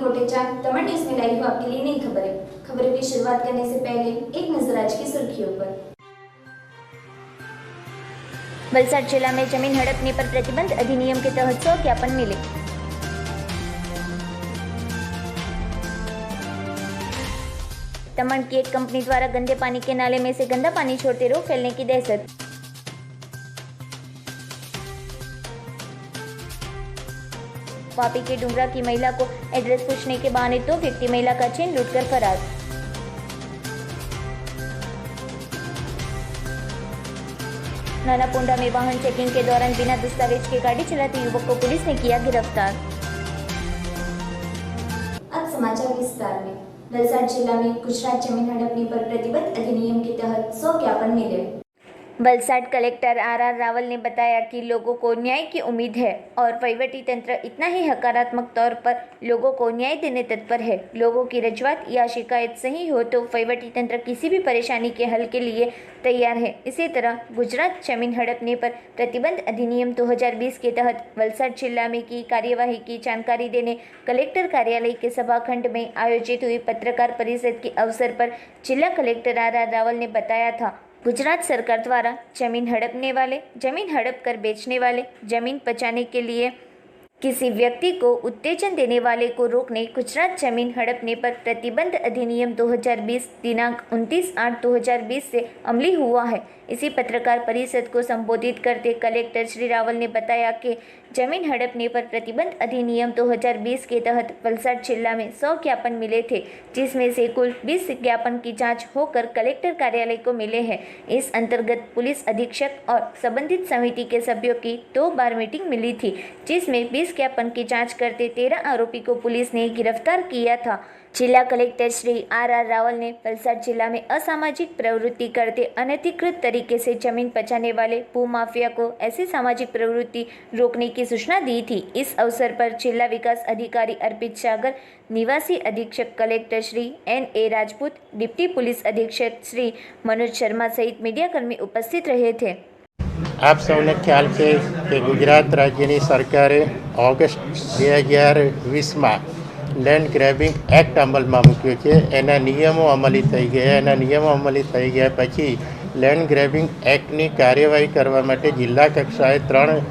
Kotecha Tamil news में लाई हूँ आपके लिए नई खबरें। खबरों की शुरुआत करने से पहले एक नजर आज की सुर्खियों पर। वलसाड जिला में जमीन हड़पने पर प्रतिबंध अधिनियम के तहत 100 ज्ञापन मिले। दमन की एक कंपनी द्वारा गंदे पानी के नाले में से गंदा पानी छोड़ते रोग फैलने की दहशत। वापी के डुमरा की महिला को एड्रेस पूछने के बहाने 2 व्यक्ति महिला का चेन लूटकर फरार। नानापोंडा में वाहन चेकिंग के दौरान बिना दस्तावेज के गाड़ी चलाते युवक को पुलिस ने किया गिरफ्तार। अब समाचार विस्तार में। वलसाड जिला में गुजरात जमीन हड़पने पर प्रतिबंध अधिनियम के तहत 100 ज्ञापन मिले। वलसाड कलेक्टर आर रावल ने बताया कि लोगों को न्याय की उम्मीद है और वहीवटी तंत्र इतना ही सकारात्मक तौर पर लोगों को न्याय देने तत्पर है। लोगों की रजूआत या शिकायत सही हो तो वहीवटी तंत्र किसी भी परेशानी के हल के लिए तैयार है। इसी तरह गुजरात जमीन हड़पने पर प्रतिबंध अधिनियम 2020 के तहत वलसाड जिला में की कार्यवाही की जानकारी देने कलेक्टर कार्यालय के सभाखंड में आयोजित हुई पत्रकार परिषद के अवसर पर जिला कलेक्टर आर रावल ने बताया था, गुजरात सरकार द्वारा जमीन हड़पने वाले, जमीन हड़प कर बेचने वाले, जमीन बचाने के लिए किसी व्यक्ति को उत्तेजन देने वाले को रोकने गुजरात जमीन हड़पने पर प्रतिबंध अधिनियम 2020 दिनांक 29/8/2020 से अमली हुआ है। इसी पत्रकार परिषद को संबोधित करते कलेक्टर श्री रावल ने बताया कि जमीन हड़पने पर प्रतिबंध अधिनियम 2020 के तहत वलसाड जिला में 100 ज्ञापन मिले थे, जिसमें से कुल 20 ज्ञापन की जांच होकर कलेक्टर कार्यालय को मिले हैं। इस अंतर्गत पुलिस अधीक्षक और संबंधित समिति के सभ्यों की 2 बार मीटिंग मिली थी, जिसमें 20 ज्ञापन की जांच करते 13 आरोपी को पुलिस ने गिरफ्तार किया था। जिला कलेक्टर श्री आर रावल ने वलसाड जिला में असामाजिक प्रवृत्ति करते अनधिकृत तरीके से जमीन बचाने वाले भूमाफिया को ऐसी सामाजिक प्रवृत्ति रोकने की सूचना दी थी। इस अवसर पर जिला विकास अधिकारी अर्पित सागर, निवासी अधीक्षक collector Shri NA Rajput, deputy police अधीक्षक श्री मनोज शर्मा सहित मीडियाकर्मी उपस्थित रहे थे। आप सौने ख्याल है कि गुजरात राज्य सरकारे ऑगस्ट 2020 में लैंड ग्रेबिंग एक्ट अमल में मूक्यो है। एना नियमों अमली थई गया। एना नियमों अमली थई गया पछी लैंड ग्रेबिंग एक्टनी कार्यवाही करवा माटे जिला कक्षाए 3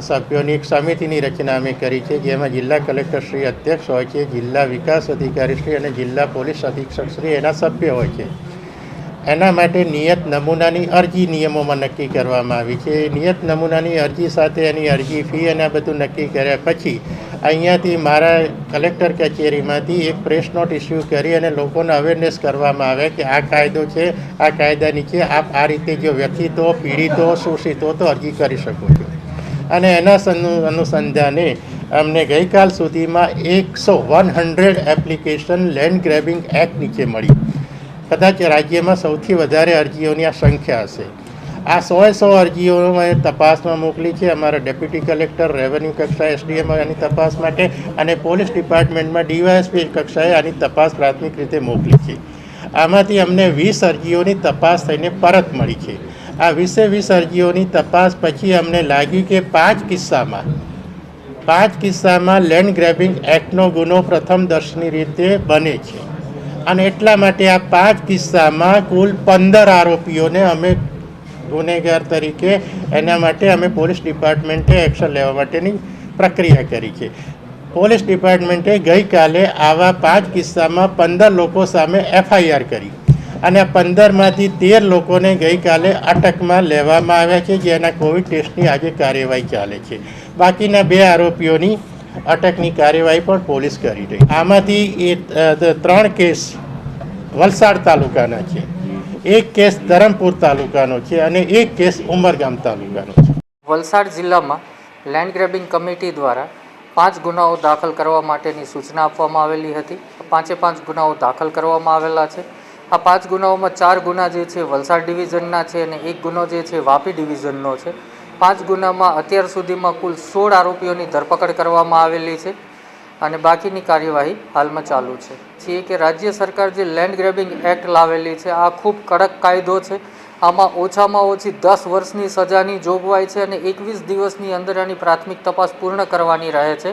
सभ्योनी एक समितिनी रचना अमे करी है, जेमां जिला कलेक्टर श्री अध्यक्ष होय छे, जिला विकास अधिकारी श्री अने जिला पोलीस अधीक्षक श्री एना सभ्य होय छे। एना माटे नियत नमूनानी अरजी नियमों में नक्की करवामां आवी छे। नियत नमूनानी अरजी साथे एनी अरजी फी अने बधुं नक्की कर्या पछी अहींयाथी मारा कलेक्टर कचेरीमांथी एक प्रेस नोट इश्यू करी अने लोकोने अवेरनेस करवामां आवे कि आ कायदो छे, आ कायदा नीचे आप आ रीते जो व्यक्तित्व हो, पीड़ित हो, शोषित हो तो अरजी करी शको छो। अने एना अनुसंधाने अमने गई काल सुधीमां 100 एप्लिकेशन लैंड ग्रेबिंग एक्ट नीचे मળી। कदाच राज्य में सौथी वधारे अरजीओनी आ संख्या हशे। आ 100 अरजीओ तपास में मोकली है। अमरा डेप्यूटी कलेक्टर, रेवन्यू कक्षाए SDM आनी तपास माटे अने पोलीस डिपार्टमेंट में DYSP कक्षाए आनी तपास प्राथमिक रीते मोकली है। आमांथी अमने 20 अरजीओनी तपास थईने परत मળી है। आ 20 अरजीओनी तपास पछी अमने लाग्युं के 5 किस्सामां लैंड ग्रेबिंग एक्टनो गुनो प्रथम दर्शनी रीते बने छे અને એટલા માટે આ 5 કિસ્સામાં કુલ 15 આરોપીઓને અમે ગુનેગાર તરીકે એના માટે અમે પોલીસ ડિપાર્ટમેન્ટે એક્શન લેવા માટેની પ્રક્રિયા કરી છે। પોલીસ ડિપાર્ટમેન્ટે ગઈકાલે આવા 5 કિસ્સામાં 15 લોકો સામે FIR કરી અને 15માંથી 13 લોકોને ગઈકાલે અટકમાં લેવામાં આવ્યા છે, જેના કોવિડ ટેસ્ટની આજે કાર્યવાહી ચાલે છે। બાકીના 2 આરોપીઓની अटकनी कार्यवाही पर पुलिस करी रही। आमांथी 3 केस वलसाड तालुकाना छे, 1 केस धरमपुर तालुकानो छे અને 1 केस उमरगाम तालुकानो छे। वलसाड जिल्लामां लैंड ग्रेबिंग कमिटी द्वारा 5 गुनाओ दाखल करवा माटेनी सूचना आपवामां आवेली हती। 5 गुनाओ दाखल करवामां आवेला छे। आ 5 गुनाओमां 4 गुना जे छे वलसाड डिविजनना छे અને 1 गुनो जे छे वापी डिविजननो छे। 5 गुनामां अत्यार सुधीमां कुल 16 आरोपीओनी धरपकड़ करवामां आवेली छे અને બાકીની કાર્યવાહી હાલમાં ચાલુ છે। કે રાજ્ય સરકાર જે લેન્ડ ગ્રેબિંગ એક્ટ લાવેલી છે આ ખૂબ કડક કાયદો છે। આમાં ઓછામાં ઓછી 10 વર્ષની સજાની જોગવાઈ છે અને 21 દિવસની અંદર આની પ્રાથમિક તપાસ પૂર્ણ કરવાની રહે છે।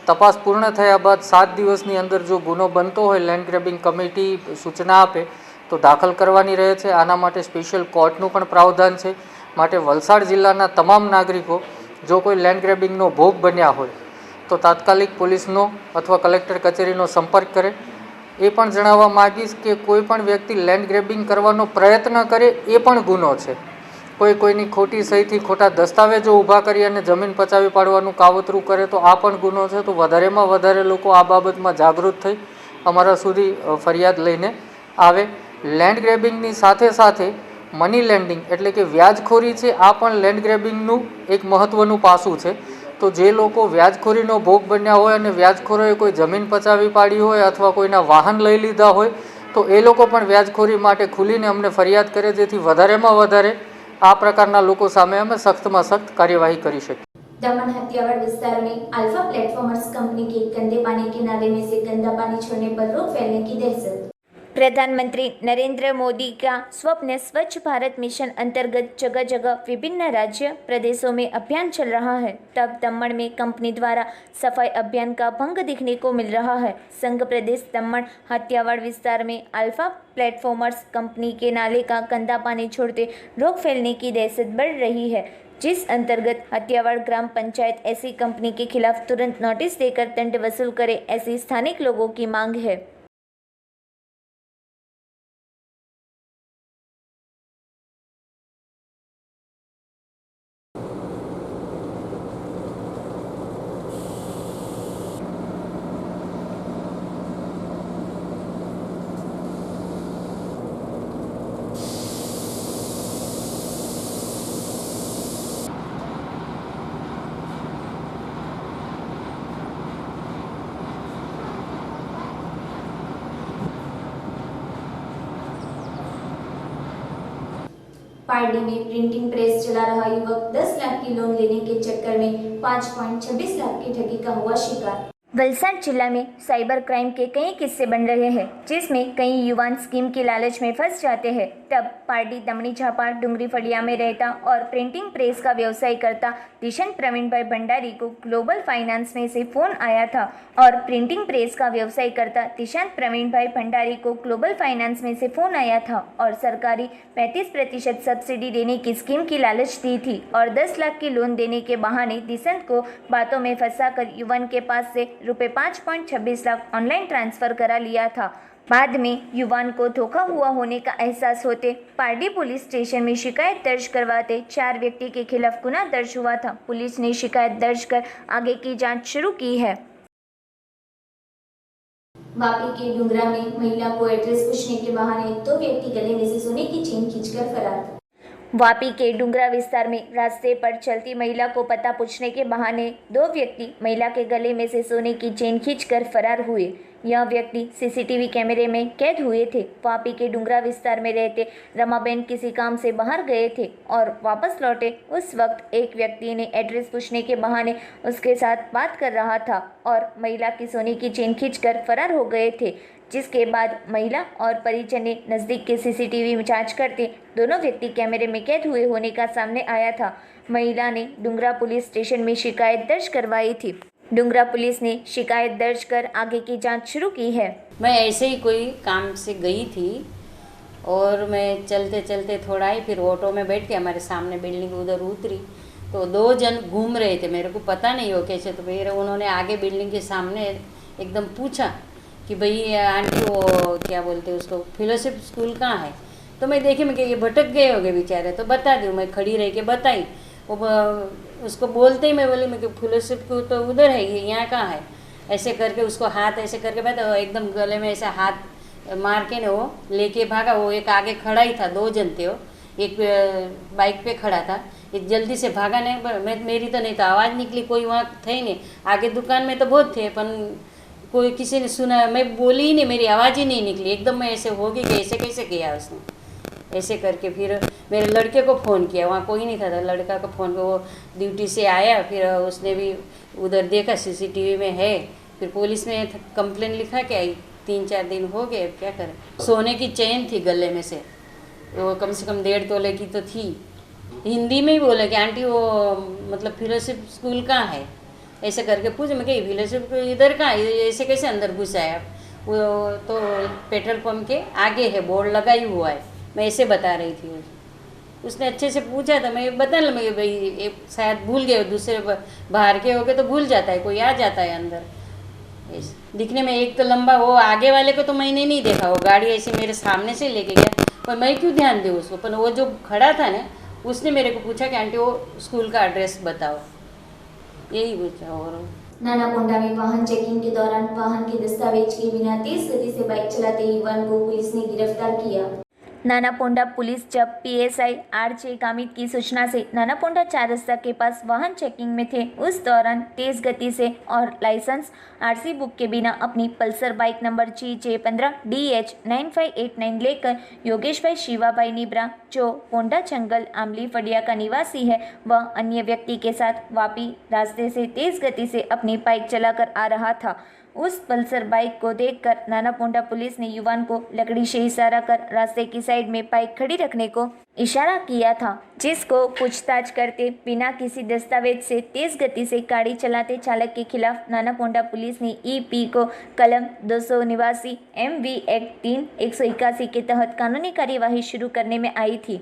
तपास पूर्ण थया बाद 7 दिवसनी अंदर जो गुनो बनतो होय लेन्ड ग्रेबिंग कमिटी सूचना आपे तो दाखल करवानी रहे छे। आना माटे स्पेशियल कोर्टनुं पण प्रावधान छे। माटे वलसाड जिल्लाना तमाम नागरिको जो कोई लेन्ड ग्रेबिंगनो भोग बन्या होय तो तात्कालिक पोलीसनो अथवा कलेक्टर कचेरीनो संपर्क करे। ए पण जणाववा मागीश के कोईपण व्यक्ति लेन्ड ग्रेबिंग करवानो प्रयत्न करे ए पण गुनो छे। कोई कोईनी खोटी सहीथी खोटा दस्तावेजो ऊभा करी अने जमीन पचावी पाडवानुं कावतरू करे तो आ पण गुनो छे। तो वधारेमां वधारे लोको आ बाबतमां जागृत थई अमारा सुधी फरियाद लईने आवे। लेन्ड ग्रेबिंगनी साथे साथे मनी लेन्डिंग एटले के व्याजखोरी छे आ पण लेन्ड ग्रेबिंगनुं एक महत्वनुं पासुं छे। तो जे लोको व्याजखोरीनो भोग बन्या होय अने व्याजखोरोए कोई जमीन पचावी पाडी होय अथवा कोईना वाहन लई लीधा होय तो ए लोको पण व्याजखोरी माटे खुलीने अमने फरियाद करे जेथी वधारेमां वधारे आ प्रकारना लोको सामे अमे सख्तमां सख्त कार्यवाही करी शकीए। दमन हथियावाड़ विस्तार में अल्फा प्लेटफॉर्मर्स कंपनी के गंदे पानी के नाले में से गंदा पानी छोड़ने पर रोग फैलने की दहशत। प्रधानमंत्री नरेंद्र मोदी का स्वप्न स्वच्छ भारत मिशन अंतर्गत जगह जगह विभिन्न राज्य प्रदेशों में अभियान चल रहा है। तब दमन में कंपनी द्वारा सफाई अभियान का भंग दिखने को मिल रहा है। संघ प्रदेश दमन हथियावाड़ विस्तार में अल्फा प्लेटफॉर्मर्स कंपनी के नाले का गंदा पानी छोड़ते रोग फैलने की दहशत बढ़ रही है, जिस अंतर्गत हथियावाड़ ग्राम पंचायत ऐसी कंपनी के खिलाफ तुरंत नोटिस देकर दंड वसूल करे, ऐसी स्थानिक लोगों की मांग है। पारडी में प्रिंटिंग प्रेस चला रहा युवक 10 लाख की लोन लेने के चक्कर में 5.26 लाख की ठगी का हुआ शिकार। वलसाड जिला में साइबर क्राइम के कई किस्से बन रहे हैं, जिसमें कई युवान स्कीम की लालच में फंस जाते हैं। तब पारडी दमनी झापा डुंगरी फलिया में रहता और प्रिंटिंग प्रेस का व्यवसाय करता दिशंत प्रवीण भाई भंडारी को ग्लोबल फाइनेंस में से फोन आया था और प्रिंटिंग प्रेस का व्यवसाय करता दिशंत प्रवीण भाई भंडारी को ग्लोबल फाइनेंस में से फोन आया था और सरकारी 35% सब्सिडी देने की स्कीम की लालच दी थी और 10 लाख की लोन देने के बहाने दिशंत को बातों में फंसाकर युवान के पास से रुपये 5.26 लाख ऑनलाइन ट्रांसफर करा लिया था। बाद में युवान को धोखा हुआ होने का एहसास होते पारडी पुलिस स्टेशन में शिकायत दर्ज करवाते 4 व्यक्ति के खिलाफ गुना दर्ज हुआ था। पुलिस ने शिकायत दर्ज कर आगे की जांच शुरू की है। वापी के डुंगरा में महिला को एड्रेस पूछने के बहाने 2 व्यक्ति गले में से सोने की चेन खींचकर फरार। वापी के डुंगरा विस्तार में रास्ते पर चलती महिला को पता पूछने के बहाने 2 व्यक्ति महिला के गले में से सोने की चेन खींचकर फरार हुए। यह व्यक्ति सीसीटीवी कैमरे में कैद हुए थे। वापी के डुंगरा विस्तार में रहते रमाबेन किसी काम से बाहर गए थे और वापस लौटे उस वक्त एक व्यक्ति ने एड्रेस पूछने के बहाने उसके साथ बात कर रहा था और महिला की सोने की चेन खींचकर फरार हो गए थे, जिसके बाद महिला और परिजन ने नज़दीक के सीसीटीवी में जांच करते दोनों व्यक्ति कैमरे में कैद हुए होने का सामने आया था। महिला ने डुंगरा पुलिस स्टेशन में शिकायत दर्ज करवाई थी। डुंगरा पुलिस ने शिकायत दर्ज कर आगे की जांच शुरू की है। मैं ऐसे ही कोई काम से गई थी और मैं चलते चलते थोड़ा ही फिर ऑटो में बैठ के हमारे सामने बिल्डिंग उधर उतरी तो 2 जन घूम रहे थे, मेरे को पता नहीं हो कैसे। तो फिर उन्होंने आगे बिल्डिंग के सामने एकदम पूछा कि भाई आंटी वो क्या बोलते हैं उसको फिलोसफी स्कूल कहाँ है। तो मैं देखी मैं कि ये भटक गए होंगे बेचारे, तो बता दूँ। मैं खड़ी रह के बताई, वो उसको बोलते ही मैं बोली मैं कि फिलोसफी को तो उधर है, ये यहाँ कहाँ है। ऐसे करके उसको हाथ ऐसे करके बता, एकदम गले में ऐसे हाथ मार के ना वो लेके भागा। वो एक आगे खड़ा ही था, 2 जन थे, वो एक बाइक पे खड़ा था। ये जल्दी से भागा नहीं, मैं मेरी तो नहीं था, आवाज़ निकली, कोई वहाँ थे ही नहीं। आगे दुकान में तो बहुत थे पर कोई किसी ने सुना, मैं बोली ही नहीं, मेरी आवाज़ ही नहीं निकली। एकदम मैं ऐसे होगी कि ऐसे कैसे किया उसने। ऐसे करके फिर मेरे लड़के को फ़ोन किया, वहाँ कोई नहीं था, लड़का को फ़ोन पे वो ड्यूटी से आया, फिर उसने भी उधर देखा सीसीटीवी में है, फिर पुलिस में कंप्लेन लिखा के आई। 3-4 दिन हो गए, अब क्या करें। सोने की चेन थी गले में से, वो कम से कम 1.5 तोले की तो थी। हिंदी में ही बोले कि आंटी वो मतलब फिलोसफी स्कूल कहाँ है। ऐसे करके पूछ, मैं कही विलेज इधर कहाँ, ऐसे कैसे अंदर घुस आए आप? वो तो पेट्रोल पंप के आगे है, बोर्ड लगाई हुआ है, मैं ऐसे बता रही थी। उसने अच्छे से पूछा था, मैं बता ल मैं भाई ये शायद भूल गए, दूसरे बाहर के हो गए तो भूल जाता है, कोई आ जाता है अंदर। दिखने में एक तो लंबा, वो आगे वाले को तो मैंने नहीं देखा, वो गाड़ी ऐसे मेरे सामने से लेके गया, पर मैं क्यों ध्यान दूँ उसको? पर वो जो खड़ा था ना, उसने मेरे को पूछा कि आंटी वो स्कूल का एड्रेस बताओ, यही पूछा। और नानापोंडा में वाहन चेकिंग के दौरान वाहन के दस्तावेज के बिना तेज गति से बाइक चलाते युवान को पुलिस ने गिरफ्तार किया। नानापोंडा पुलिस जब पीएसआई आर.जे. गामित की सूचना से नानापोंडा 4 रास्ता के पास वाहन चेकिंग में थे, उस दौरान तेज गति से और लाइसेंस आरसी बुक के बिना अपनी पल्सर बाइक नंबर GJ15DH 9589 लेकर योगेश भाई शिवाभाई निब्रा, जो पोंडा जंगल आमली फड़िया का निवासी है, वह अन्य व्यक्ति के साथ वापी रास्ते से तेज गति से अपनी बाइक चलाकर आ रहा था। उस पल्सर बाइक को देखकर नानापोंडा पुलिस ने युवान को लकड़ी से इशारा कर रास्ते की साइड में बाइक खड़ी रखने को इशारा किया था, जिसको पूछताछ करते बिना किसी दस्तावेज से तेज गति से गाड़ी चलाते चालक के खिलाफ नानापोंडा पुलिस ने EP को कलम 289 MV एक्ट 3/181 के तहत कानूनी कार्यवाही शुरू करने में आई थी।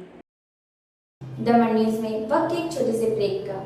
दमन न्यूज में वक्त एक छोटे से ब्रेक का।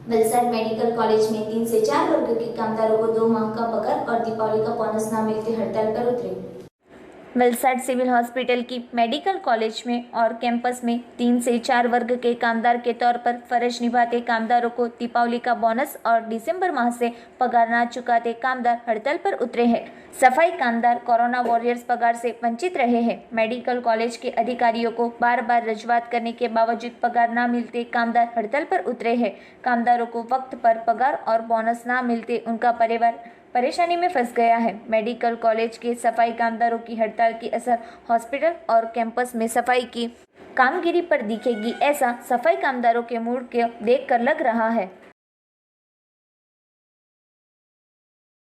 वलसाड मेडिकल कॉलेज में 3 से 4 वर्ग के कामदारों को 2 माह का पगार और दीपावली का बोनस न मिलते हड़ताल पर उतरे। वलसाड सिविल हॉस्पिटल की मेडिकल कॉलेज में और कैंपस में 3 से 4 वर्ग के कामदार के तौर पर फर्ज निभाते कामदारों को दीपावली का बोनस और दिसंबर माह से पगार न चुकाते कामदार हड़ताल पर उतरे हैं। सफाई कामदार कोरोना वॉरियर्स पगार से वंचित रहे हैं। मेडिकल कॉलेज के अधिकारियों को बार बार रजूआत करने के बावजूद पगार न मिलते कामदार हड़ताल पर उतरे हैं। कामदारों को वक्त पर पगार और बोनस न मिलते उनका परिवार परेशानी में फंस गया है। मेडिकल कॉलेज के सफाई कामदारों की हड़ताल की असर हॉस्पिटल और कैंपस में सफाई की कामगिरी पर दिखेगी, ऐसा सफाई कामदारों के मूड को देखकर लग रहा है।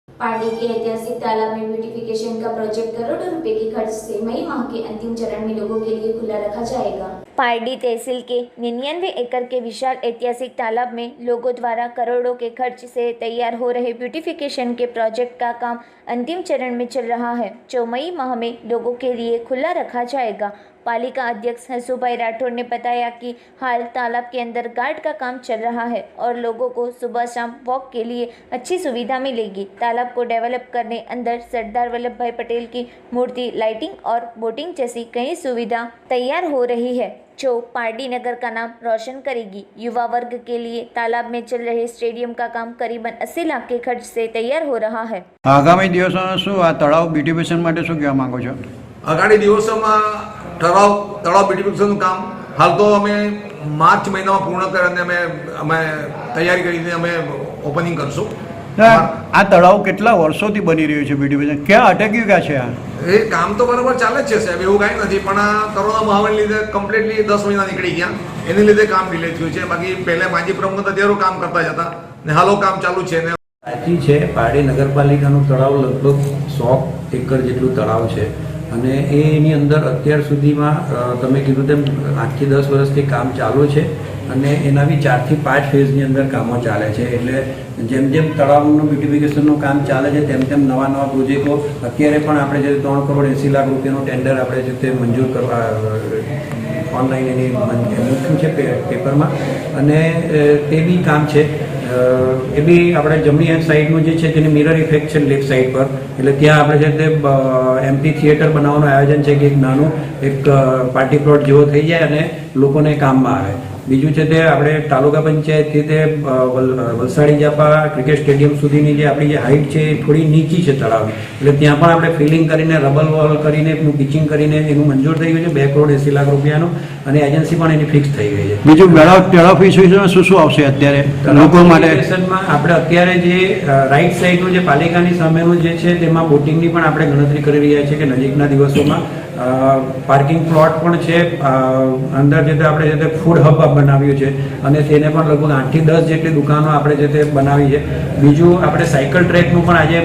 पार्टी के ऐतिहासिक तालाब में ब्यूटिफिकेशन का प्रोजेक्ट करोड़ों रुपए के खर्च से मई माह के अंतिम चरण में लोगों के लिए खुला रखा जाएगा। पारडी तहसील के 99 एकड़ के विशाल ऐतिहासिक तालाब में लोगों द्वारा करोड़ों के खर्च से तैयार हो रहे ब्यूटिफिकेशन के प्रोजेक्ट का काम अंतिम चरण में चल रहा है, जो मई माह में लोगों के लिए खुला रखा जाएगा। पालिका अध्यक्ष हसूभाई राठौड़ ने बताया कि हाल तालाब के अंदर गार्ड का काम चल रहा है और लोगों को सुबह शाम वॉक के लिए अच्छी सुविधा मिलेगी। तालाब को डेवलप करने अंदर सरदार वल्लभ भाई पटेल की मूर्ति, लाइटिंग और बोटिंग जैसी कई सुविधा तैयार हो रही है, जो पारडी नगर का नाम रोशन करेगी। युवा वर्ग के लिए तालाब में चल रहे स्टेडियम का काम करीबन 80 लाख के खर्च से तैयार हो रहा है। आगामी દિવસોમાં શું આ તળાવ બ્યુટિફિકેશન માટે શું કહેવા માંગો છો? આગામી દિવસોમાં તળાવ બ્યુટિફિકેશનનું કામ હાલ તો અમે માર્ચ મહિનામાં પૂર્ણ કરીને અમે તૈયારી કરીને અમે ઓપનિંગ કરશું તો આ તળાવ કેટલા વર્ષોથી બની રહ્યું છે બ્યુટિફિકેશન? ક્યાં અટક્યું ક્યાં છે આ? એ કામ તો બરાબર ચાલે જ છે સાહેબ, એવું કાંઈ નથી, પણ આ કોરોના મહામારી લીધે કમ્પ્લીટલી 10 મહિના નીકળી ગયા, એની લીધે કામ ડિલે થયું છે. બાકી પહેલા માજી પ્રમુખ હતા ત્યારે કામ કરતા જ હતા ને હાલો કામ ચાલુ છે. ને સાચી છે, પારડી નગરપાલિકાનું તળાવ લગભગ 100 એકર જેટલું તળાવ છે અને એની અંદર અત્યાર સુધીમાં તમે કીધું તેમ 8 થી 10 વર્ષથી કામ ચાલુ છે અને એના બી 4 થી 5 ફેઝની અંદર કામો ચાલે છે. એટલે જેમ જેમ તળાવનું બ્યુટિફિકેશનનું કામ ચાલે છે તેમ તેમ નવા નવા પ્રોજેક્ટો અત્યારે પણ આપણે જે 3 કરોડ 80 લાખ રૂપિયાનું ટેન્ડર આપણે જે તે મંજૂર કરવા ઓનલાઈન એની મૂક્યું છે પેપરમાં અને તે બી કામ છે. એ બી આપણે જમણી સાઈડનું જે છે તેની મિરર ઇફેક્ટ છે લેફ્ટ સાઈડ પર, એટલે ત્યાં આપણે જે તે એમપી થિયેટર બનાવવાનું આયોજન છે કે એક નાનું એક પાર્ટી પ્લોટ જેવો થઈ જાય અને લોકોને કામમાં આવે. બીજું છે તે આપણે તાલુકા પંચાયતથી તે વલસાડી જાપા ક્રિકેટ સ્ટેડિયમ સુધીની જે આપણી જે હાઇટ છે એ થોડી નીચી છે તળાવની, એટલે ત્યાં પણ આપણે ફિલિંગ કરીને રબર વોલ કરીને એનું પિચિંગ કરીને એનું મંજૂર થઈ ગયું છે 2 કરોડ 80 લાખ રૂપિયાનું અને એજન્સી પણ એની ફિક્સ થઈ ગઈ છે. બીજું તળાવ ફિશમાં શું શું આવશે અત્યારે લોકો માટે? આપણે અત્યારે જે રાઈટ સાઈડનું જે પાલિકાની સામેનું જે છે તેમાં બોટિંગની પણ આપણે ગણતરી કરી રહ્યા છીએ કે નજીકના દિવસોમાં પાર્કિંગ પ્લોટ પણ છે. અંદર જે આપણે જે ફૂડ હબ બનાવ્યું છે અને તેને પણ લગભગ 8 થી 10 જેટલી દુકાનો આપણે જે તે બનાવી છે. બીજું આપણે સાયકલ ટ્રેકનું પણ આજે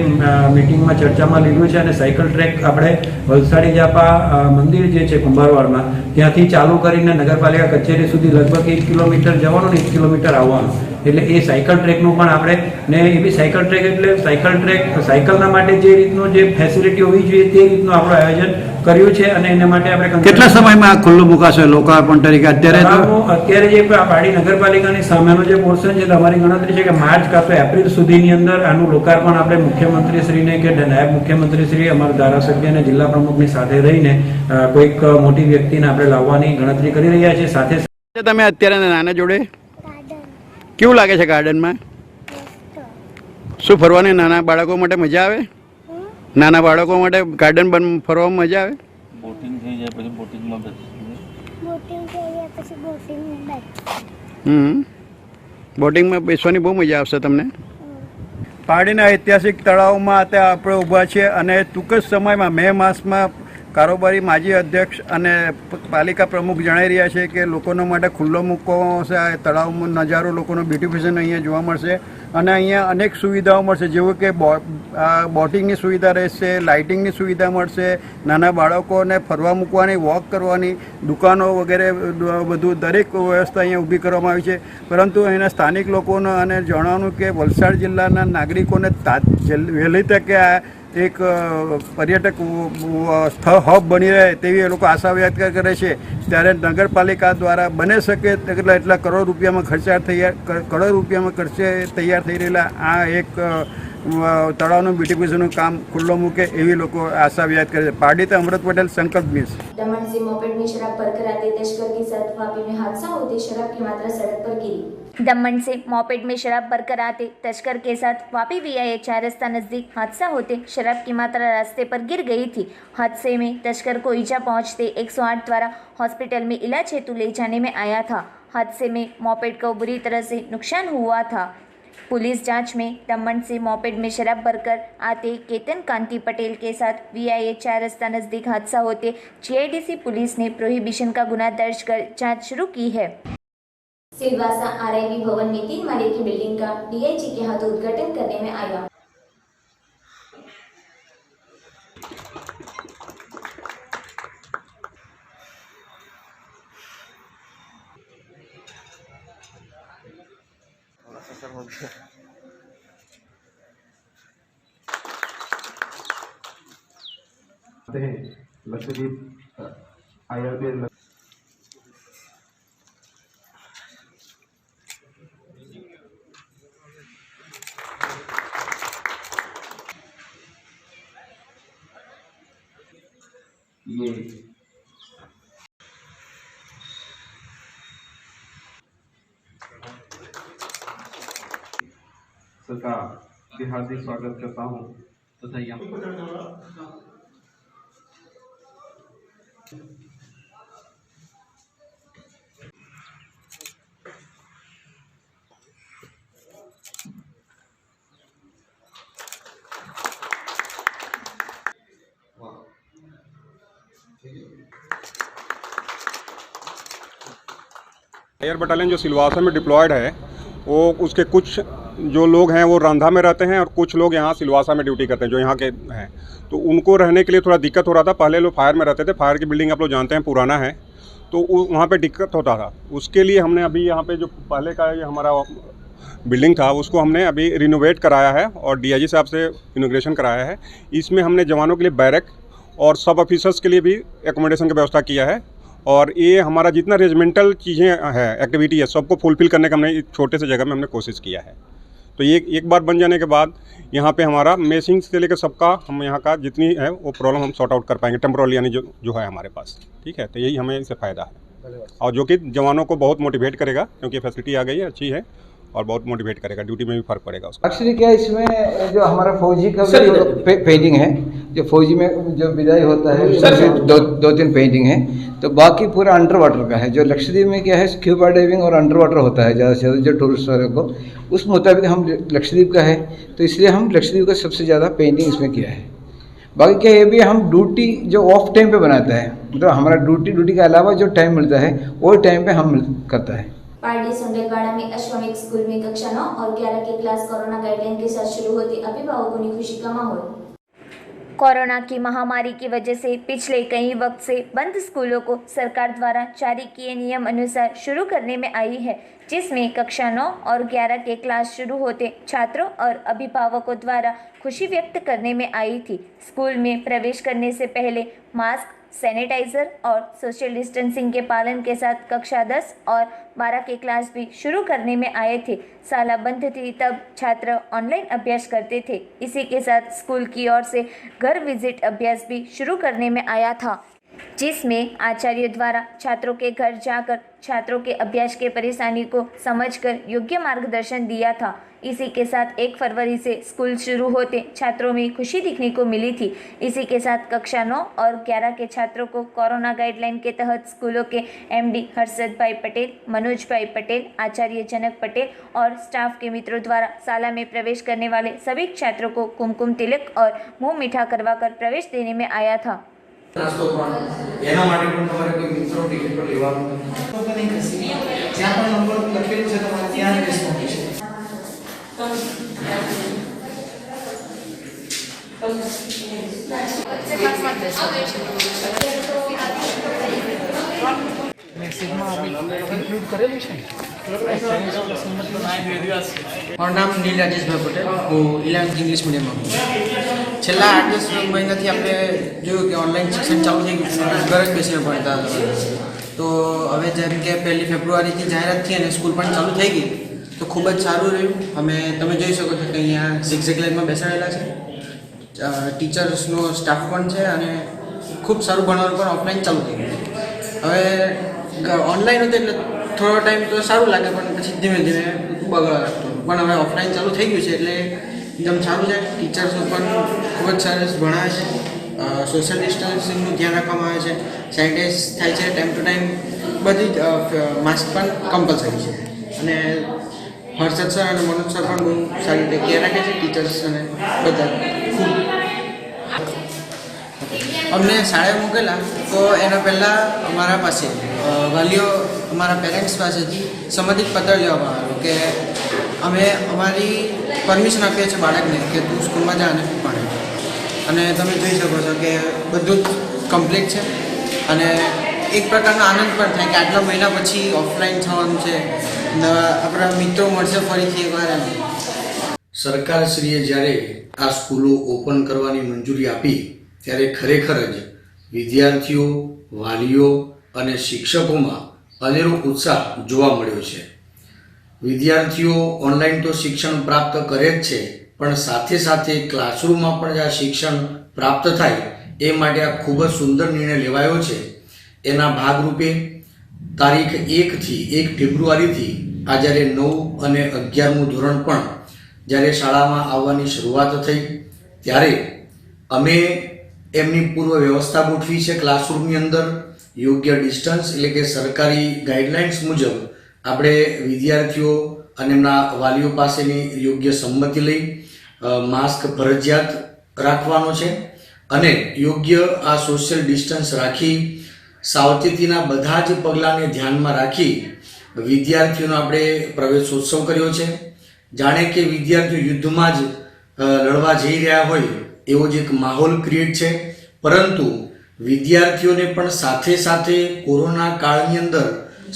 મિટિંગમાં ચર્ચામાં લીધું છે અને સાયકલ ટ્રેક આપણે વલસાડી જાપા મંદિર જે છે કુંભારવાડમાં ત્યાંથી ચાલુ કરીને નગરપાલિકા કચેરી સુધી લગભગ 1 કિલોમીટર જવાનું ને 1 કિલોમીટર આવવાનું, એટલે એ સાયકલ ટ્રેકનું પણ આપણે ને એ બી સાયકલ ટ્રેક એટલે સાયકલ ટ્રેક સાયકલના માટે જે રીતનું જે ફેસિલિટી હોવી જોઈએ તે રીતનું આપણું આયોજન કર્યું છે અને એના માટે આપણે કેટલા સમયમાં આ ખુલ્લું મુકાશે લોકાર્પણ તરીકે? અત્યારે જે પારડી નગરપાલિકાની સામેનો જે પોર્શન છે અમારી ગણતરી છે કે માર્ચ કાં તો એપ્રિલ સુધીની અંદર આનું લોકાર્પણ આપણે મુખ્યમંત્રીશ્રીને કે નાયબ મુખ્યમંત્રીશ્રી અમારા ધારાસભ્ય અને જિલ્લા પ્રમુખની સાથે રહીને કોઈક મોટી વ્યક્તિને આપણે લાવવાની ગણતરી કરી રહ્યા છીએ. સાથે તમે અત્યારે નાના જોડે કેવું લાગે છે ગાર્ડનમાં? શું ફરવાની નાના બાળકો માટે મજા આવે? નાના બાળકો માટે ગાર્ડન ફરવામાં મજા આવે? બોટિંગ થઈ જાય પછી બોટિંગમાં બોટિંગમાં બેસવાની બહુ મજા આવશે તમને. પારડીના ઐતિહાસિક તળાવમાં અત્યારે આપણે ઊભા છીએ અને ટૂંક જ સમયમાં મે માસમાં કારોબારી માજી અધ્યક્ષ અને પાલિકા પ્રમુખ જણાવી રહ્યા છે કે લોકોના માટે ખુલ્લો મૂકવામાં આવશે. આ તળાવનો નજારો લોકોનો બ્યુટિફિકેશન અહીંયા જોવા મળશે અને અહીંયા અનેક સુવિધાઓ મળશે, જેવું કે બોટિંગની સુવિધા રહેશે, લાઇટિંગની સુવિધા મળશે, નાના બાળકોને ફરવા મૂકવાની, વોક કરવાની, દુકાનો વગેરે બધું દરેક વ્યવસ્થા અહીંયા ઊભી કરવામાં આવી છે. પરંતુ અહીંના સ્થાનિક લોકોને અને જણાવવાનું કે વલસાડ જિલ્લાના નાગરિકોને વહેલી તકે આ એક પર્યટક સ્થળ હબ બની રહે તેવી એ લોકો આશા વ્યક્ત કરે છે. ત્યારે નગરપાલિકા દ્વારા બને શકે એટલા કરોડ રૂપિયામાં ખર્ચે તૈયાર થઈ રહેલા આ એક તળાવનું બ્યુટિફિકેશનનું કામ ખુલ્લો મૂકે એવી લોકો આશા વ્યક્ત કરે છે. પારડીથી अमृत पटेल संकल्प न्यूज. दमन से मोपेड में शराब भरकर आते तस्कर के साथ वापी में हादसा होते शराब की मात्रा सड़क पर गिरी. दमन से मोपेड में शराब भरकर आते तस्कर के साथ वापी वीआईए 4 रास्ता नजदीक हादसा होते शराब की मात्रा रास्ते पर गिर गई थी. हादसे में तस्कर को ईजा पहुंचते 108 द्वारा हॉस्पिटल में इलाज हेतु ले जाने में आया था. हादसे में मोपेड को बुरी तरह से नुकसान हुआ था. पुलिस जांच में दमन से मोपेड में शराब भरकर आते केतन कांति पटेल के साथ वीआईए 4 रास्ता नजदीक हादसा होते जीआईडीसी पुलिस ने प्रोहिबिशन का गुना दर्ज कर जांच शुरू की है. सिलवासा आरआईबी भवन में 3 माले की बिल्डिंग का डीआईजी के हाथों उद्घाटन करने में आया. लक्षद्वीप IRBL ये सरकार के हार्दिक स्वागत करता हूँ तथा एयर बटालियन जो सिलवासा में डिप्लॉयड है, वो उसके कुछ जो लोग हैं वो रंधा में रहते हैं और कुछ लोग यहाँ सिलवासा में ड्यूटी करते हैं जो यहाँ के हैं। तो उनको रहने के लिए थोड़ा दिक्कत हो रहा था। पहले लोग फायर में रहते थे, फायर की बिल्डिंग आप लोग जानते हैं पुराना है, तो वहाँ पे दिक्कत होता था। उसके लिए हमने अभी यहाँ पे जो पहले का ये हमारा बिल्डिंग था उसको हमने अभी रिनोवेट कराया है और डीआईजी साहब से इनॉग्रेशन कराया है। इसमें हमने जवानों के लिए बैरक और सब ऑफिसर्स के लिए भी एकोमोडेशन की व्यवस्था किया है। और ये हमारा जितना रेजिमेंटल चीज़ें हैं, एक्टिविटी है, सबको फुलफिल करने का हमने इस छोटे से जगह में हमने कोशिश किया है। तो ये एक बार बन जाने के बाद यहाँ पे हमारा मेसिंग से लेकर सबका हम यहाँ का जितनी है वो प्रॉब्लम हम सॉर्ट आउट कर पाएंगे टेम्पोरली, यानी जो है हमारे पास। ठीक है, तो यही हमें इससे फ़ायदा है और जो कि जवानों को बहुत मोटिवेट करेगा, क्योंकि फैसिलिटी आ गई है, अच्छी है और बहुत मोटिवेट करेगा, ड्यूटी में भी फ़र्क पड़ेगा उसका। एक्चुअली क्या है इसमें जो हमारा फौजी का पेंटिंग है, जो फौजी में जो विदाई होता है उसमें दो तीन पेंटिंग है, तो बाकी पूरा अंडर वाटर का है। जो लक्षद्वीप में क्या है स्क्यूबा डाइविंग और अंडर वाटर होता है ज़्यादा से ज़्यादा जो टूरिस्ट वाले को, उस मुताबिक हम लक्षद्वीप का है, तो इसलिए हम लक्षद्वीप का सबसे ज़्यादा पेंटिंग इसमें किया है। बाकी क्या ये भी हम ड्यूटी जो ऑफ टाइम पे बनाता है, मतलब हमारा ड्यूटी के अलावा जो टाइम मिलता है वो टाइम पे हम करता है। पारडी सोंडेलवाड़ा में अश्वमेघ स्कूल में कक्षा 9 और 11 की क्लास कोरोना गाइडलाइन के साथ शुरू होती, अभिभावकों की खुशी का माहौल। कोरोना की महामारी की वजह से पिछले कई वक्त से बंद स्कूलों को सरकार द्वारा जारी किए नियम अनुसार शुरू करने में आई है, जिसमें कक्षा 9 और 11 के क्लास शुरू होते छात्रों और अभिभावकों द्वारा खुशी व्यक्त करने में आई थी। स्कूल में प्रवेश करने से पहले मास्क, सैनिटाइजर और सोशल डिस्टेंसिंग के पालन के साथ कक्षा 10 और 12 के क्लास भी शुरू करने में आए थे। साला बंद थी तब छात्र ऑनलाइन अभ्यास करते थे। इसी के साथ स्कूल की ओर से घर विजिट अभ्यास भी शुरू करने में आया था, जिसमें आचार्य द्वारा छात्रों के घर जाकर छात्रों के अभ्यास के परेशानी को समझकर योग्य मार्गदर्शन दिया था। इसी के साथ 1 फरवरी से स्कूल शुरू होते छात्रों में खुशी दिखने को मिली थी। इसी के साथ कक्षा 9 और 11 के छात्रों को कोरोना गाइडलाइन के तहत स्कूलों के एमडी हर्षद भाई पटेल, मनोज भाई पटेल, आचार्य जनक पटेल और स्टाफ के मित्रों द्वारा शाला में प्रवेश करने वाले सभी छात्रों को कुमकुम तिलक और मुँह मीठा करवाकर प्रवेश देने में आया था। એના માટે પણ તમારે કોઈ મિત્રો ટિકિટ પર લેવાનું તો નહીં ખસી જ્યાં પણ નંબર લખેલું છે તમારે ત્યાં જ બેસવાનું છે। મેસેજમાં આપણે ઇન્ક્લુડ કરેલું છે। મારું નામ નીલ રાજેશભાઈ પટેલ, હું 11th ઇંગ્લિશ મીડિયમમાં હું। છેલ્લા 8-10 મહિનાથી આપણે જોયું કે ઓનલાઈન શિક્ષણ ચાલુ થઈ ગયું, ઘરે જ બેસીને ભણતા હતા। તો હવે જેમ કે 1 ફેબ્રુઆરીથી જાહેરાત થઈ અને સ્કૂલ પણ ચાલુ થઈ ગઈ, તો ખૂબ જ સારું રહ્યું। તમે જોઈ શકો છો કે અહીંયા ઝિગઝેગ લાઈનમાં બેસાડેલા છે, ટીચર્સનો સ્ટાફ પણ છે અને ખૂબ સારું ભણવાનું પણ ઓફલાઈન ચાલુ થઈ ગયું। હવે ઓનલાઈન હતું એટલે થોડો ટાઈમ તો સારું લાગે, પણ પછી ધીમે ધીમે બગડવા લાગતું, પણ હવે ઓફલાઈન ચાલુ થઈ ગયું છે એટલે એકદમ સારું છે। ટીચર્સો પણ ખૂબ જ સરસ ભણાવે છે, સોશિયલ ડિસ્ટન્સિંગનું ધ્યાન રાખવામાં આવે છે, સેનિટાઈઝ થાય છે ટાઈમ ટુ ટાઈમ, બધી જ માસ્ક પણ કમ્પલસરી છે અને હર્ષદ સર અને મનોજ સર પણ બહુ સારી રીતે કેર રાખે છે, ટીચર્સ અને બધા ખૂબ। અમને શાળાએ મૂકેલા તો એના પહેલાં અમારા પાસે વાલીઓ, અમારા પેરેન્ટ્સ પાસેથી સંમતિ પત્ર લેવામાં આવ્યો કે અમે અમારી પરમિશન આપીએ છીએ બાળકને કે તું સ્કૂલમાં જા અને ભણે, અને તમે જોઈ શકો છો કે બધું જ કમ્પ્લીટ છે અને એક પ્રકારનો આનંદ પણ થાય કે આટલા મહિના પછી ઓફલાઈન થવાનું છે, આપણા મિત્રો મળશે ફરીથી એકવાર એમ। સરકારશ્રીએ જ્યારે આ સ્કૂલો ઓપન કરવાની મંજૂરી આપી ત્યારે ખરેખર જ વિદ્યાર્થીઓ, વાલીઓ અને શિક્ષકોમાં અનેરો ઉત્સાહ જોવા મળ્યો છે। વિદ્યાર્થીઓ ઓનલાઈન તો શિક્ષણ પ્રાપ્ત કરે જ છે, પણ સાથે સાથે ક્લાસરૂમમાં પણ આ શિક્ષણ પ્રાપ્ત થાય એ માટે આ ખૂબ જ સુંદર નિર્ણય લેવાયો છે। એના ભાગરૂપે તારીખ 1 ફેબ્રુઆરીથી આ જ્યારે 9 અને 11મું ધોરણ પણ જ્યારે શાળામાં આવવાની શરૂઆત થઈ ત્યારે અમે એમની પૂર્વ વ્યવસ્થા ગોઠવી છે। ક્લાસરૂમની અંદર યોગ્ય ડિસ્ટન્સ એટલે કે સરકારી ગાઈડલાઇન્સ મુજબ આપણે વિદ્યાર્થીઓ અને એમના વાલીઓ પાસેની યોગ્ય સંમતિ લઈ માસ્ક ફરજિયાત રાખવાનો છે અને યોગ્ય આ સોશિયલ ડિસ્ટન્સ રાખી સાવચેતીના બધા જ પગલાંને ધ્યાનમાં રાખી વિદ્યાર્થીઓનો આપણે પ્રવેશોત્સવ કર્યો છે. જાણે કે વિદ્યાર્થીઓ યુદ્ધમાં જ લડવા જઈ રહ્યા હોય એવો જ એક માહોલ ક્રિએટ છે. પરંતુ વિદ્યાર્થીઓને પણ સાથે સાથે કોરોના કાળની અંદર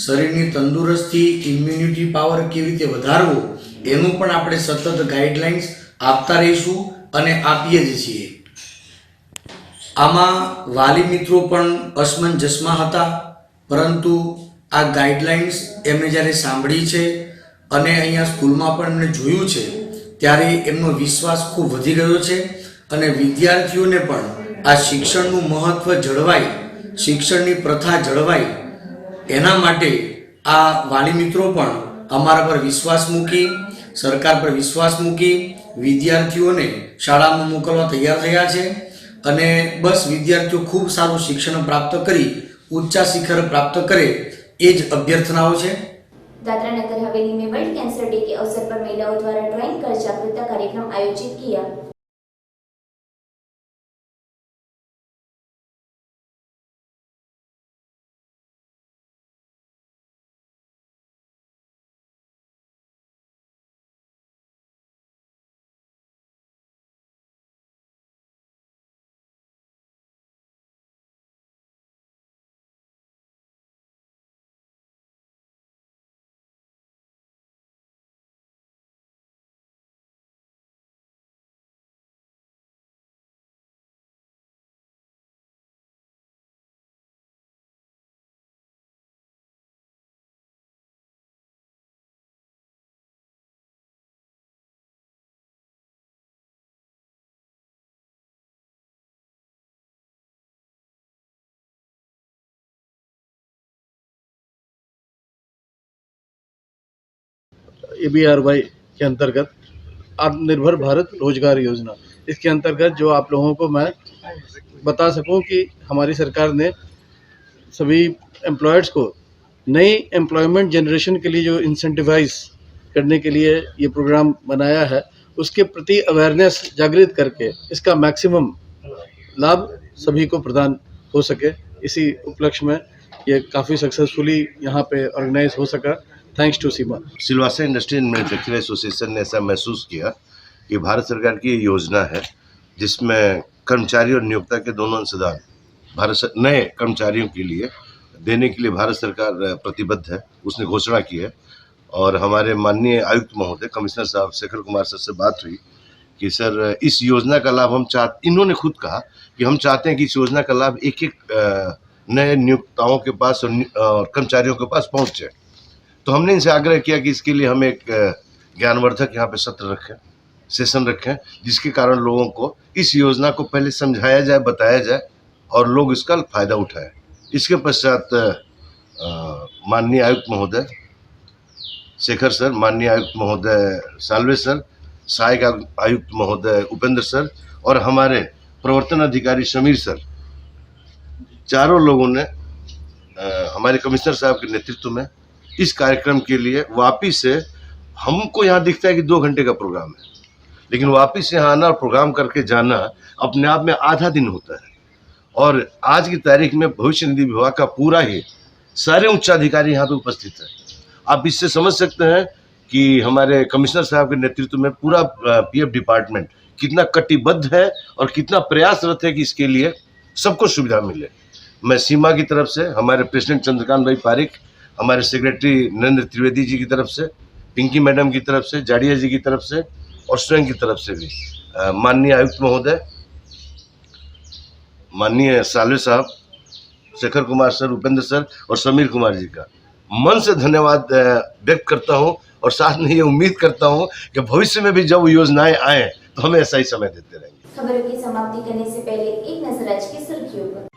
શરીરની તંદુરસ્તી, ઇમ્યુનિટી પાવર કેવી રીતે વધારવો એનું પણ આપણે સતત ગાઈડલાઇન્સ આપતા રહીશું અને આપીએ જ છીએ. આમાં વાલી મિત્રો પણ અસમંજસમાં હતા, પરંતુ આ ગાઈડલાઇન્સ એમણે જ્યારે સાંભળી છે અને અહીંયા સ્કૂલમાં પણ એમણે જોયું છે ત્યારે એમનો વિશ્વાસ ખૂબ વધી ગયો છે અને વિદ્યાર્થીઓને પણ આ શિક્ષણનું મહત્ત્વ જળવાય, શિક્ષણની પ્રથા જળવાય એના માટે આ વાલી મિત્રો પણ અમારા પર વિશ્વાસ મૂકી, સરકાર પર વિશ્વાસ મૂકી વિદ્યાર્થીઓને શાળામાં મોકલવા તૈયાર થયા છે અને બસ વિદ્યાર્થીઓ ખૂબ સારું શિક્ષણ પ્રાપ્ત કરી ઊંચા શિખર પ્રાપ્ત કરે એ જ અભ્યર્થનાઓ છે. दादरा नगर हवेली में वर्ल्ड कैंसर डे के अवसर पर महिलाओं द्वारा ड्राइंग कर जागरूकता कार्यक्रम आयोजित किया. ABRY के अंतर्गत आत्मनिर्भर भारत रोजगार योजना, इसके अंतर्गत जो आप लोगों को मैं बता सकूं कि हमारी सरकार ने सभी एम्प्लॉयर्स को नई एम्प्लॉयमेंट जनरेशन के लिए जो इंसेंटिवाइज करने के लिए ये प्रोग्राम बनाया है, उसके प्रति अवेयरनेस जागृत करके इसका मैक्सिमम लाभ सभी को प्रदान हो सके, इसी उपलक्ष्य में ये काफ़ी सक्सेसफुली यहाँ पे ऑर्गेनाइज हो सका. Thanks to Seema. Silvassa industry and manufacturing association ने ऐसा महसूस किया कि भारत सरकार की ये योजना है जिसमें कर्मचारी और नियोक्ता के दोनों अंशदान नए कर्मचारियों के लिए देने के लिए भारत सरकार प्रतिबद्ध है. उसने घोषणा की है और हमारे माननीय आयुक्त महोदय कमिश्नर साहब शेखर कुमार सर से बात हुई कि सर इस योजना का लाभ इन्होंने खुद कहा कि हम चाहते हैं कि इस योजना का लाभ एक एक नए नियोक्ताओं के पास और कर्मचारियों के पास पहुँचे. तो हमने इनसे आग्रह किया कि इसके लिए हम एक ज्ञानवर्धक यहाँ पे सत्र रखें, सेशन रखें, जिसके कारण लोगों को इस योजना को पहले समझाया जाए, बताया जाए और लोग इसका फ़ायदा उठाएं. इसके पश्चात माननीय आयुक्त महोदय शेखर सर, माननीय आयुक्त महोदय साल्वे सर, सहायक आयुक्त महोदय उपेंद्र सर और हमारे प्रवर्तन अधिकारी समीर सर, चारों लोगों ने हमारे कमिश्नर साहब के नेतृत्व में इस कार्यक्रम के लिए वापिस से, हमको यहाँ दिखता है कि 2 घंटे का प्रोग्राम है, लेकिन वापिस यहाँ आना और प्रोग्राम करके जाना अपने आप में आधा दिन होता है. और आज की तारीख में भविष्य निधि विभाग का पूरा ही सारे उच्चाधिकारी यहाँ पे उपस्थित है. आप इससे समझ सकते हैं कि हमारे कमिश्नर साहब के नेतृत्व में पूरा PF डिपार्टमेंट कितना कटिबद्ध है और कितना प्रयासरत है कि इसके लिए सबको सुविधा मिले. मैं सीमा की तरफ से, हमारे प्रेसिडेंट चंद्रकांत भाई पारिक, हमारे सेक्रेटरी नरेंद्र त्रिवेदी जी की तरफ से, पिंकी मैडम की तरफ से, जाड़िया जी की तरफ से और स्वयं की तरफ से भी माननीय आयुक्त महोदय, माननीय साल्वे साहब, शेखर कुमार सर, उपेंद्र सर और समीर कुमार जी का मन से धन्यवाद व्यक्त करता हूं और साथ में ये उम्मीद करता हूं कि भविष्य में भी जब योजनाएं आए तो हमें ऐसा ही समय देते रहेंगे. खबरों की समाप्ति करने से पहले एक नजर आज की सुर्खियों पर.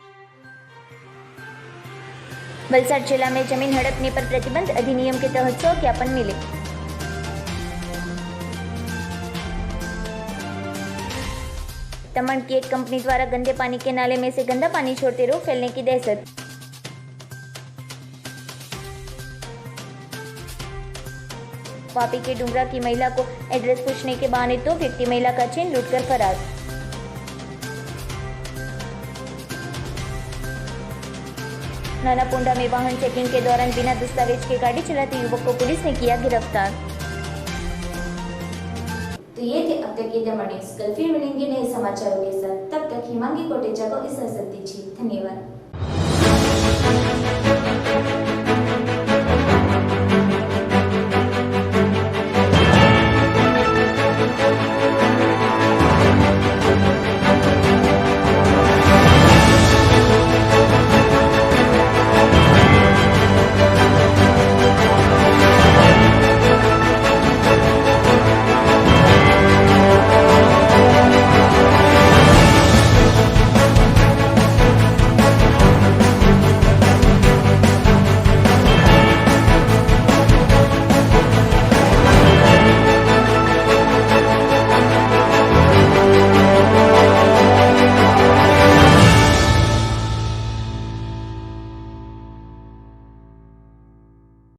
वलसाड जिला में जमीन हड़पने पर प्रतिबंध अधिनियम के तहत 100 ज्ञापन मिले. दमन की एक कंपनी द्वारा गंदे पानी के नाले में से गंदा पानी छोड़ते रोग फैलने की दहशत. वापी के डुमरा की महिला को एड्रेस पूछने के बहाने 2 व्यक्ति महिला का चेन लूटकर फरार. नानापोंडा में वाहन चेकिंग के दौरान बिना दस्तावेज के गाड़ी चलाते युवक को पुलिस ने किया गिरफ्तार। तो ये थे अब तक के दमन न्यूज। कल फिर मिलेंगे नए समाचारों के साथ। तब तक हिमांगी कोटेचा को इजाजत दीजिए। धन्यवाद।